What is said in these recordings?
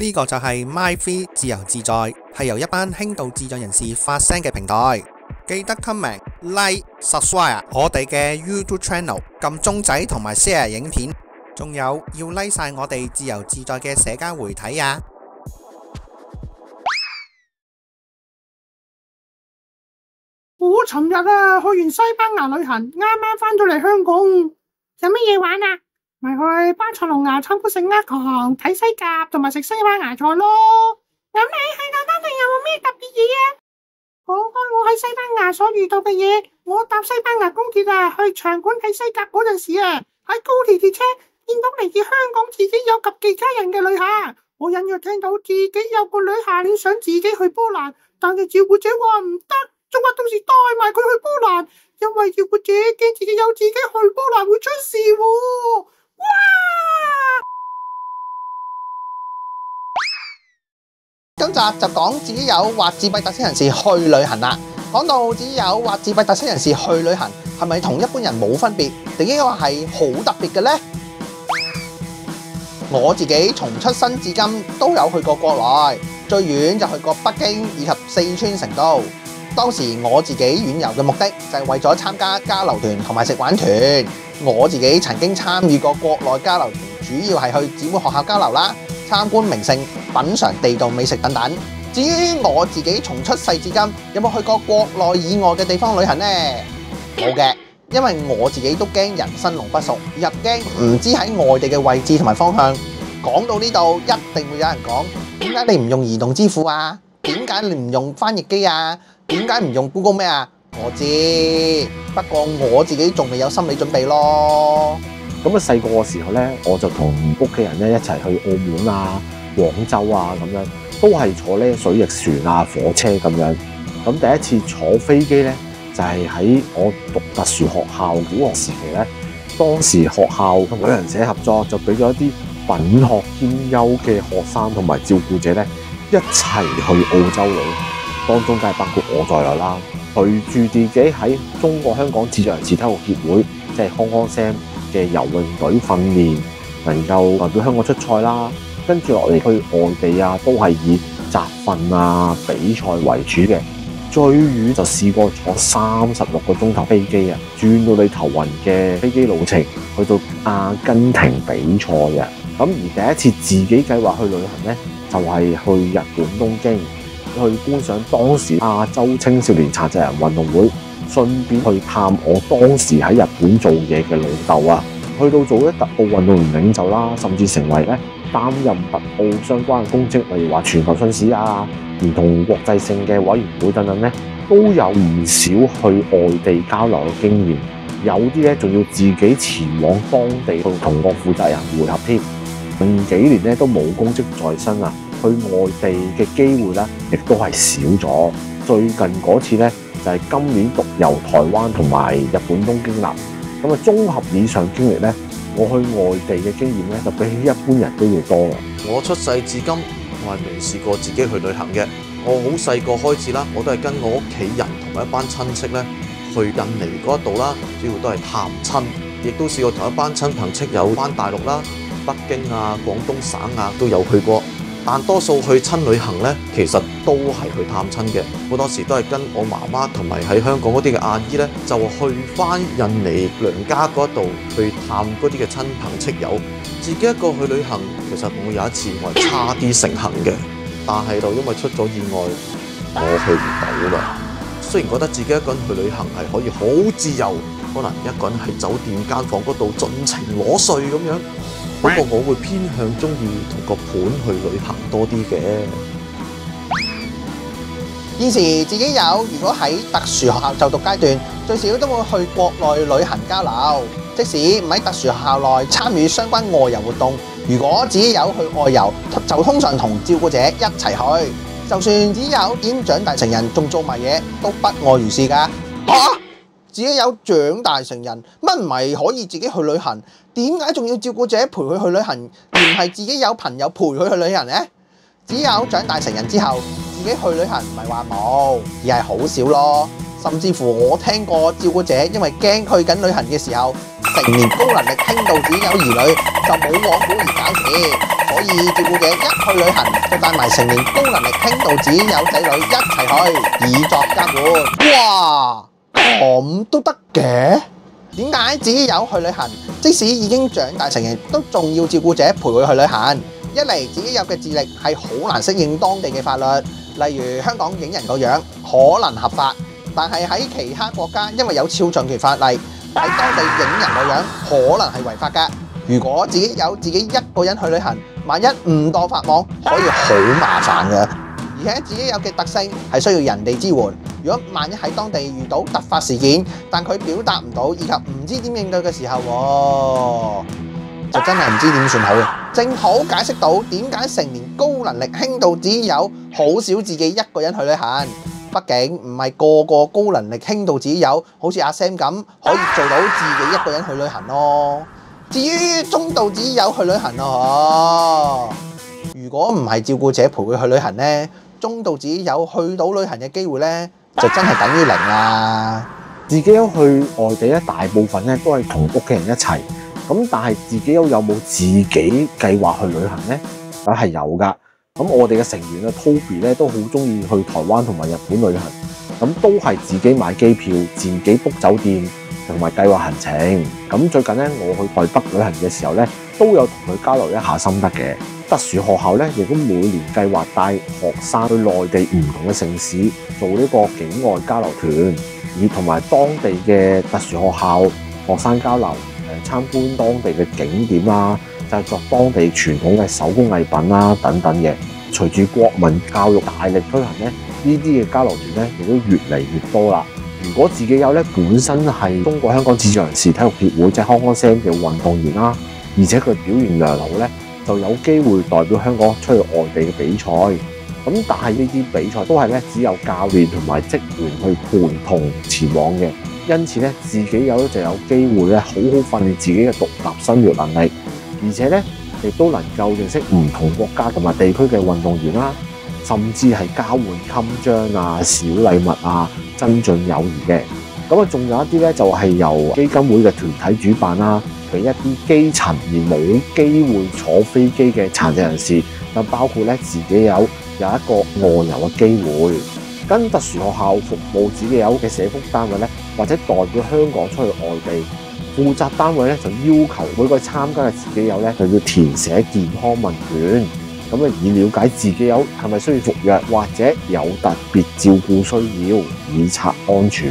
呢個就係 MyFree 自由自在，係由一班輕度智障人士發聲嘅平台。記得 comment、like、subscribe 我哋嘅 YouTube channel， 撳鐘仔同埋 share 影片，仲有要 like 晒我哋自由自在嘅社交媒體啊！我尋日去完西班牙旅行，啱啱返到嚟香港，有乜嘢玩啊？咪去巴塞隆拿參觀聖家堂、睇西甲同埋食西班牙菜咯。咁你喺嗰當地有冇咩特別嘢啊？講開我喺西班牙所遇到嘅嘢，我搭西班牙公鐵去場館睇西甲嗰陣時喺高鐵列車見到嚟自香港自己有及其他人嘅旅客，我隱約聽到自己有個旅客想自己去波蘭，但係照顧者話唔得。仲話到時帶埋佢去波蘭，因為照顧者驚自己有自己去波蘭會出事喎。哇！今集就講自己有或自閉特徵人士去旅行啦。講到自己有或自閉特徵人士去旅行，係咪同一般人冇分別，定應該話係好特別嘅呢？我自己從出生至今都有去過國內，最遠就去過北京以及四川成都。當時我自己遠遊嘅目的就係為咗參加交流團同埋食玩團。我自己曾經參與過國內交流團，主要係去姊妹學校交流啦，參觀名勝、品嚐地道美食等等。至於我自己從出世至今有冇去過國內以外嘅地方旅行呢？冇嘅，因為我自己都驚人生路不熟，又驚唔知喺外地嘅位置同埋方向。講到呢度，一定會有人講：點解你唔用移動支付啊？點解你唔用翻譯機啊？點解唔用 Google 咩啊？我知，不過我自己仲未有心理準備咯。咁細個嘅時候呢，我就同屋企人一齊去澳門啊、廣州啊咁樣，都係坐呢水翼船啊、火車咁樣。咁第一次坐飛機呢，就係喺我讀特殊學校小學時期呢。當時學校同旅行社合作，就俾咗一啲品學兼優嘅學生同埋照顧者呢，一齊去澳洲旅行。當中梗係包括我在內啦，隨住自己喺中國香港智障人士體育協會，即係康康 Sam 嘅游泳隊訓練，能夠代表香港出賽啦。跟住落嚟去外地啊，都係以集訓啊、比賽為主嘅。最遠就試過坐36個鐘頭飛機啊，轉到你頭暈嘅飛機路程，去到阿根廷比賽嘅。咁而第一次自己計劃去旅行呢，就係去日本東京。去觀賞當時亞洲青少年殘疾人運動會，順便去探我當時喺日本做嘢嘅老豆啊！去到做一特奧運動員領袖啦，甚至成為咧擔任特奧相關嘅公職，例如話全球信使啊，唔同國際性嘅委員會等等咧，都有唔少去外地交流嘅經驗。有啲咧仲要自己前往當地去同個負責人會合添。近幾年咧都冇公職在身啊！去外地嘅機會咧，亦都係少咗。最近嗰次咧，就係今年獨遊台灣同埋日本東京啦。咁啊，綜合以上經歷咧，我去外地嘅經驗咧，就比起一般人都要多啦。我出世至今，我係未試過自己去旅行嘅。我好細個開始啦，我都係跟我屋企人同埋一班親戚咧去印尼嗰度啦，主要都係探親，亦都試過同一班親朋戚友返大陸啦、北京啊、廣東省啊都有去過。但多數去親旅行呢，其實都係去探親嘅。好多時都係跟我媽媽同埋喺香港嗰啲嘅阿姨呢，就去返印尼娘家嗰度去探嗰啲嘅親朋戚友。自己一個去旅行，其實我有一次我係差啲成行嘅，但係就因為出咗意外，我去唔到啦。雖然覺得自己一個人去旅行係可以好自由，可能一個人喺酒店間房嗰度盡情攞睡咁樣。不過我會偏向鍾意同個伴去旅行多啲嘅。現時自己有，如果喺特殊學校就讀階段，最少都會去國內旅行交流。即使唔喺特殊學校內參與相關外遊活動，如果自己有去外遊，就通常同照顧者一齊去。就算自己有已經長大成人，仲做埋嘢，都不外如是㗎。自己有長大成人，乜唔係可以自己去旅行？點解仲要照顧者陪佢去旅行，而唔係自己有朋友陪佢去旅行呢？只有長大成人之後，自己去旅行唔係話冇，而係好少咯。甚至乎我聽過照顧者因為驚去緊旅行嘅時候成年高能力輕度子有兒女就冇往古而搞事，所以照顧者一去旅行就帶埋成年高能力輕度子有仔女一齊去，以作交換。哇，咁都得嘅？點解自己有去旅行，即使已經長大成人，都仲要照顧者陪佢去旅行？一嚟自己有嘅智力係好難適應當地嘅法律，例如香港影人個樣可能合法，但係喺其他國家因為有肖像權法例，喺當地影人個樣可能係違法㗎。如果自己一個人去旅行，萬一誤墮法網，可以好麻煩㗎。而且自己有嘅特性係需要人哋支援。如果萬一喺當地遇到突發事件，但佢表達唔到，以及唔知點應對嘅時候，就真係唔知點算好嘅。正好解釋到點解成年高能力輕度子友好少自己一個人去旅行。畢竟唔係個個高能力輕度子友好似阿 Sam 咁可以做到自己一個人去旅行咯。至於中度子友去旅行咯，如果唔係照顧者陪佢去旅行呢，中度子友去到旅行嘅機會呢，就真係等於零啦。自己有去外地咧，大部分咧都係同屋企人一齊。咁但係自己有冇自己計劃去旅行呢？梗係有噶。咁我哋嘅成員Toby 咧都好中意去台灣同埋日本旅行。咁都係自己買機票、自己 book 酒店同埋計劃行程。咁最近咧我去台北旅行嘅時候咧，都有同佢交流一下心得嘅。特殊學校咧亦都每年計劃帶學生去內地唔同嘅城市做呢個境外交流團，而同埋當地嘅特殊學校學生交流，參觀當地嘅景點啦，製作當地傳統嘅手工藝品啦等等嘅。隨住國民教育大力推行咧，呢啲嘅交流團咧亦都越嚟越多啦。如果自己有咧本身係中國香港智障人士體育協會即係康康 Sam 嘅運動員啦，而且佢表現良好咧，就有機會代表香港出去外地嘅比賽。咁但係呢啲比賽都係咧只有教練同埋職員去陪同前往嘅，因此咧自己有就有機會咧好好訓練自己嘅獨立生活能力，而且咧亦都能夠認識唔同國家同埋地區嘅運動員啦，甚至係交換襟章啊、小禮物啊，增進友誼嘅。咁啊，仲有一啲咧就係由基金會嘅團體主辦啦，俾一啲基層而冇機會坐飛機嘅殘疾人士，就包括咧自己有一個外遊嘅機會，跟特殊學校服務自己有嘅社福單位咧，或者代表香港出去外地，負責單位咧就要求每個參加嘅自己友咧就要填寫健康問卷，咁啊以了解自己友係咪需要服藥或者有特別照顧需要，以策安全。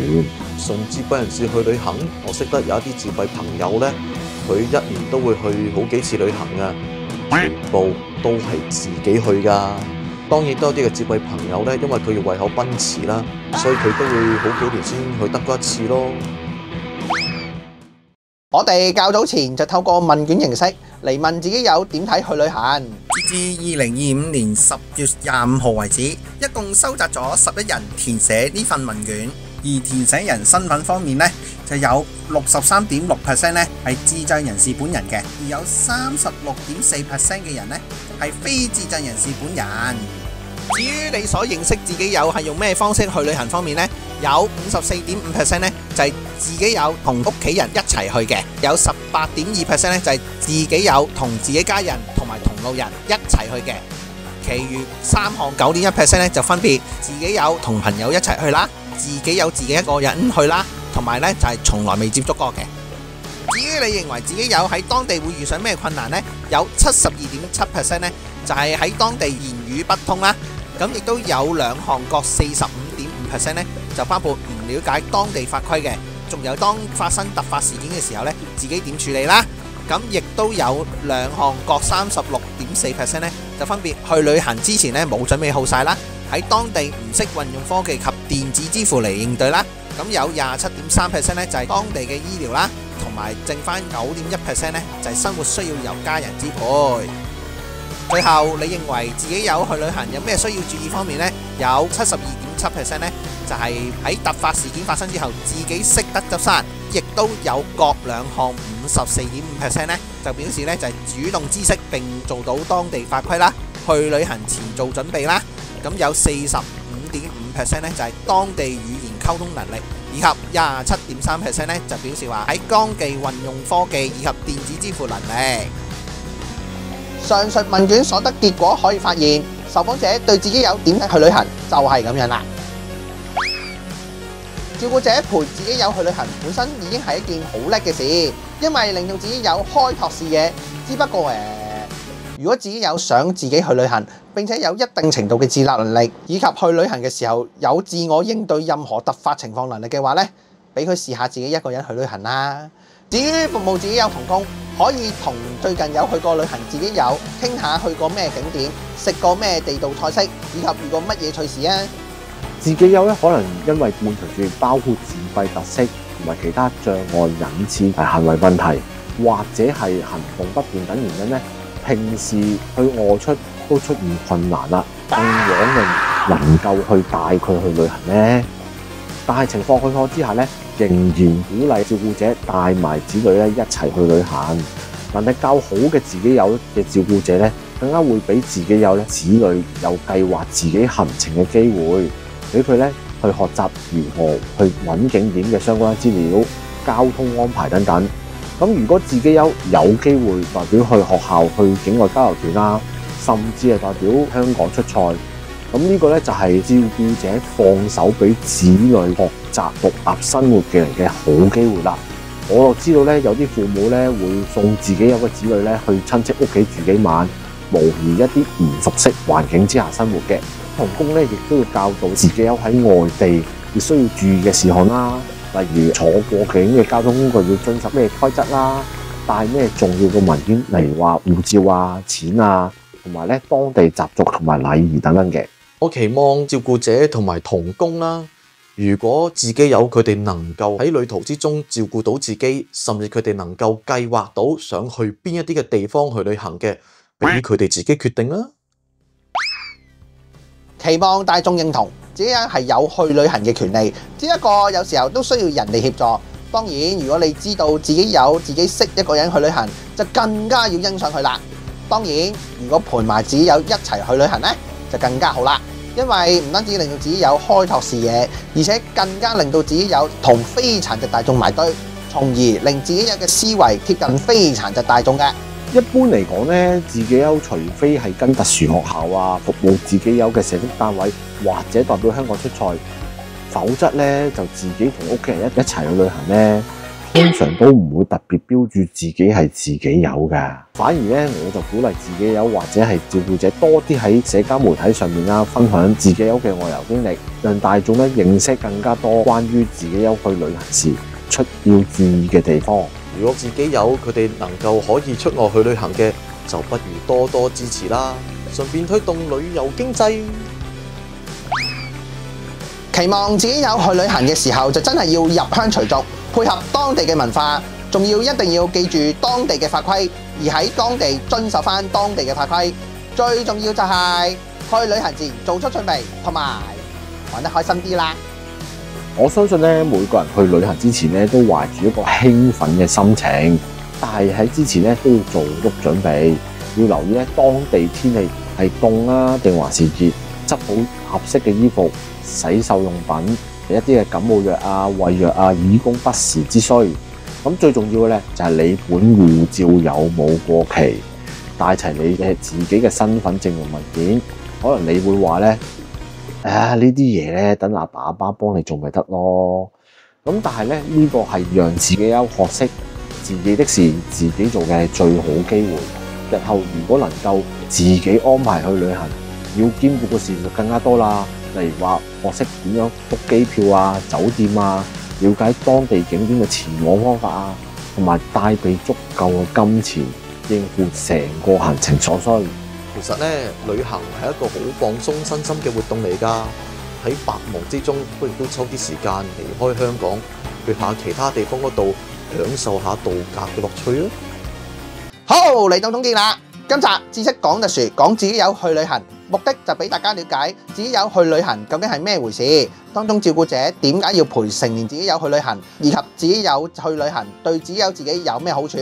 順自閉人士去旅行，我識得有一啲自閉朋友咧，佢一年都會去好幾次旅行㗎，全部都係自己去㗎。當然都有啲嘅自閉朋友咧，因為佢要胃口奔馳啦，所以佢都會好幾年先去得嗰一次咯。我哋較早前就透過問卷形式嚟問自己友點睇去旅行。至2025年10月25號為止，一共收集咗11人填寫呢份問卷。而填寫人身份方面呢，就有 63.6% 呢係智障人士本人嘅，而有 36.4% 嘅人呢係非智障人士本人。至於你所認識自己友係用咩方式去旅行方面呢，有 54.5% 呢就係自己友同屋企人一齊去嘅，有 18.2% 呢就係自己友同自己家人同埋同路人一齊去嘅。其餘3項 9.1% 呢就分別自己友同朋友一齊去啦，自己有自己一個人去啦，同埋呢就係從來未接觸過嘅。至於你認為自己有喺當地會遇上咩困難呢？有 72.7% 呢就係喺當地言語不通啦。咁亦都有2項各 45.5% 呢就包括唔了解當地法規嘅，仲有當發生突發事件嘅時候呢自己點處理啦。咁亦都有2項各 36.4% 呢就分別去旅行之前呢冇準備好晒啦，喺當地唔識運用科技及電子支付嚟應對啦。咁有 27.3% 呢就係當地嘅醫療啦，同埋剩翻 9.1% 呢就係生活需要由家人支配。最後你認為自己有去旅行有咩需要注意方面呢？有 72.7% 呢就係喺突發事件發生之後自己識得執生，亦都有各2項 54.5% 呢就表示呢就係主動知識並做到當地法規啦，去旅行前做準備啦。咁有 45.5% 呢就係當地語言溝通能力，以及 27.3% 53% 咧就表示話喺當地運用科技以及電子支付能力。上述問卷所得結果可以發現，受訪者對自己友點解去旅行就係咁樣啦。照顧者陪自己友去旅行本身已經係一件好叻嘅事，因為令到自己友開拓視野。只不過如果自己友想自己去旅行，並且有一定程度嘅自立能力，以及去旅行嘅時候有自我應對任何突發情況能力嘅話呢，俾佢試下自己一個人去旅行啦。至於服務自己友同工，可以同最近有去過旅行自己友傾下去過咩景點，食過咩地道菜式，以及遇過乜嘢趣事啊！自己友咧可能因為伴隨住包括自閉特色同埋其他障礙引致行為問題，或者係行動不便等原因咧，平時去外出都出現困難啦，更枉令能夠去帶佢去旅行呢？但係情況許可之下咧，仍然鼓勵照顧者帶埋子女咧一齊去旅行。能力較好嘅自己友嘅照顧者咧，更加會俾自己友咧子女有計劃自己行程嘅機會，俾佢咧去學習如何去揾景點嘅相關資料、交通安排等等。咁如果自己有機會代表去學校去境外交流團啦，甚至係代表香港出賽，咁呢個咧就係照顧者放手俾子女學習獨立生活嘅人嘅好機會啦。我就知道咧，有啲父母咧會送自己有個子女咧去親戚屋企住幾晚，模擬一啲唔熟悉環境之下生活嘅。同工咧亦都要教導自己有喺外地亦需要注意嘅事項啦，例如坐過境嘅交通工具要遵守咩規則啦，帶咩重要嘅文件，例如話護照啊、錢啊，同埋咧當地習俗同埋禮儀等等嘅。我期望照顧者同埋同工啦，如果自己有佢哋能夠喺旅途之中照顧到自己，甚至佢哋能夠計劃到想去邊一啲嘅地方去旅行嘅，俾佢哋自己決定啦。期望大眾認同自己係有去旅行嘅權利，只不過有時候都需要人哋協助。當然，如果你知道自己識一個人去旅行，就更加要欣賞佢啦。當然，如果陪埋自己友一齊去旅行呢，就更加好啦。因為唔單止令到自己友開拓視野，而且更加令到自己友同非殘疾大眾埋堆，從而令自己友嘅思維貼近非殘疾大眾嘅。一般嚟講咧，自己友除非係跟特殊學校啊，服務自己友嘅社福單位，或者代表香港出賽，否則咧就自己同屋企人一齊去旅行咧，通常都唔會特別標注自己係自己友噶。反而咧，我就鼓勵自己友或者係照顧者多啲喺社交媒體上面啦，分享自己友嘅外遊經歷，讓大眾咧認識更加多關於自己友去旅行時要注意嘅地方。如果自己有佢哋能夠可以出外去旅行嘅，就不如多多支持啦，順便推動旅遊經濟。期望自己友去旅行嘅時候，就真係要入鄉隨俗，配合當地嘅文化，仲一定要記住當地嘅法規，而喺當地遵守翻當地嘅法規。最重要就係去旅行前做出準備，同埋玩得開心啲啦。我相信咧，每個人去旅行之前咧，都懷住一個興奮嘅心情，但係喺之前咧都要做足準備，要留意咧當地天氣係凍啊定還是熱，執好合適嘅衣服、洗手用品、一啲嘅感冒藥啊、胃藥啊，以供不時之需。咁最重要嘅咧就係你本護照有冇過期，帶齊你嘅自己嘅身份證同文件。可能你會話咧，呢啲嘢咧，等阿爸阿媽幫你做咪得咯。咁但係咧，呢個係讓自己友學識自己的事自己做嘅最好機會。日後如果能夠自己安排去旅行，要兼顧嘅事就更加多啦。例如話學識點樣 book 機票啊、酒店啊，了解當地景點嘅前往方法啊，同埋帶備足夠嘅金錢應付成個行程所需。其實咧，旅行係一個好放鬆身心嘅活動嚟㗎。喺百忙之中，不如都抽啲時間離開香港，去下其他地方嗰度享受下度假嘅樂趣啦。好，嚟到總結啦。今集知識講特殊，講自己友去旅行，目的就俾大家了解自己友去旅行究竟係咩回事，當中照顧者點解要陪成年自己友去旅行，以及自己友去旅行對自己有咩好處。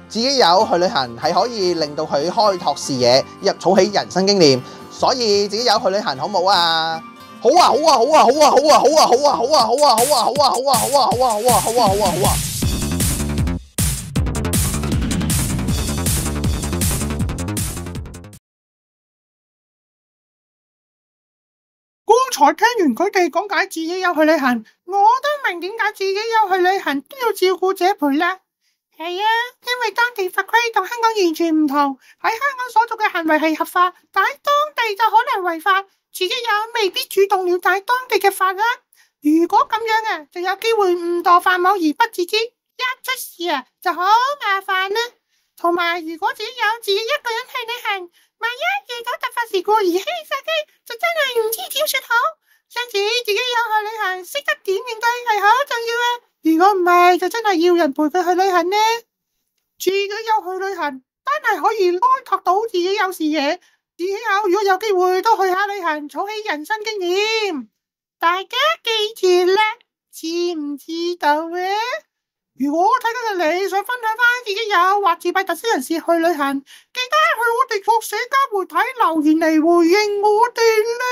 自己友去旅行係可以令到佢開拓視野，儲起人生經驗，所以自己友去旅行好冇啊？好啊好啊好啊好啊好啊好啊好啊好啊好啊好啊好啊好啊好啊好啊好啊好啊好啊好啊！剛才聽完佢哋講解自己有去旅行，我都明點解自己有去旅行都要照顧者陪啦。係啊，因為當地法規同香港完全唔同，喺香港所做嘅行為係合法，但喺當地就可能違法。自己又未必主動了解當地嘅法律，如果咁樣啊，就有機會誤墮法網而不自知，一出事啊就好麻煩啦。同埋，如果自己一個人去旅行，萬一遇到突發事故而犧牲機，就真係唔知點算好。相信自己有去旅行，識得點應對係好重要啊！如果唔係，就真係要人陪佢去旅行呢。自己有去旅行，真係可以開拓到自己有視野。自己如果有機會都去下旅行，儲起人生經驗。大家記住啦，知唔知道啊？如果睇到你想分享翻自己有或自閉特殊人士去旅行，記得去我哋個社交媒體留言嚟回應我哋啦。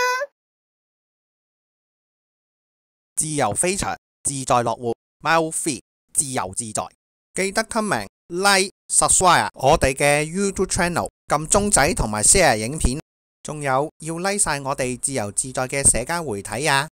自由飛翔，自在樂活 ，Mild Free 自由自在。記得 comment、like、subscribe 我哋嘅 YouTube channel， 撳鐘仔同埋 share 影片，仲有要 like 晒我哋自由自在嘅社交媒體啊！